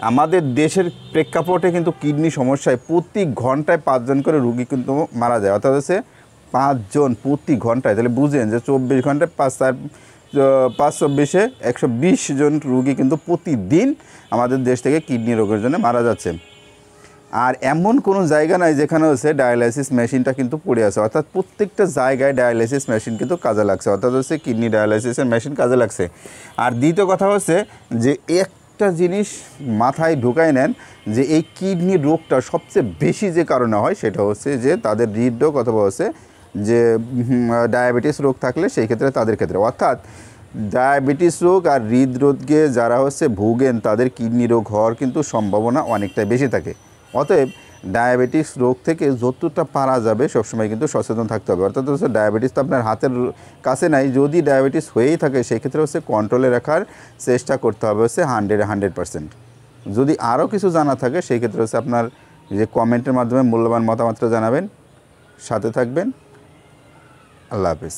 আমাদের দেশের প্রেক্ষাপটে কিন্তু কিডনি সমস্যায় প্রতি ঘন্টায় 5 জন করে রুগী কিন্তু মারা যায়, অর্থাৎ হচ্ছে 5 জন প্রতি ঘন্টায়। তাহলে বুঝেন যে 24 ঘন্টায় 5 × 120 জন রুগী কিন্তু প্রতিদিন আমাদের দেশ থেকে কিডনি রোগের জন্য মারা যাচ্ছে। আর এমন কোনো জায়গা নাই যেখানে হচ্ছে ডায়ালাইসিস মেশিনটা কিন্তু পড়ে আছে, অর্থাৎ প্রত্যেকটা জায়গায় ডায়ালাইসিস মেশিন কিন্তু কাজে লাগছে, অর্থাৎ হচ্ছে কিডনি ডায়ালাইসিসের মেশিন কাজে লাগছে। আর দ্বিতীয় কথা হচ্ছে যে একটা জিনিস মাথায় ঢুকাই নেন যে এই কিডনি রোগটা সবচেয়ে বেশি যে কারণে হয় সেটা হচ্ছে যে তাদের হৃদরোগ অথবা হচ্ছে যে ডায়াবেটিস রোগ থাকলে সেই ক্ষেত্রে তাদের ক্ষেত্রে, অর্থাৎ ডায়াবেটিস রোগ আর হৃদরোগে যারা হচ্ছে ভুগেন তাদের কিডনি রোগ হওয়ার কিন্তু সম্ভাবনা অনেকটাই বেশি থাকে। অতএব ডায়াবেটিস রোগ থেকে যতটা পারা যাবে সবসময় কিন্তু সচেতন থাকতে হবে। অর্থাৎ হচ্ছে ডায়াবেটিস তো আপনার হাতের কাছে নাই, যদি ডায়াবেটিস হয়েই থাকে সেই ক্ষেত্রে হচ্ছে কন্ট্রোলে রাখার চেষ্টা করতে হবে হচ্ছে 100%। যদি আরও কিছু জানা থাকে সেই ক্ষেত্রে হচ্ছে আপনার যে কমেন্টের মাধ্যমে মূল্যবান মতামতটা জানাবেন। সাথে থাকবেন। আল্লাহ হাফেজ।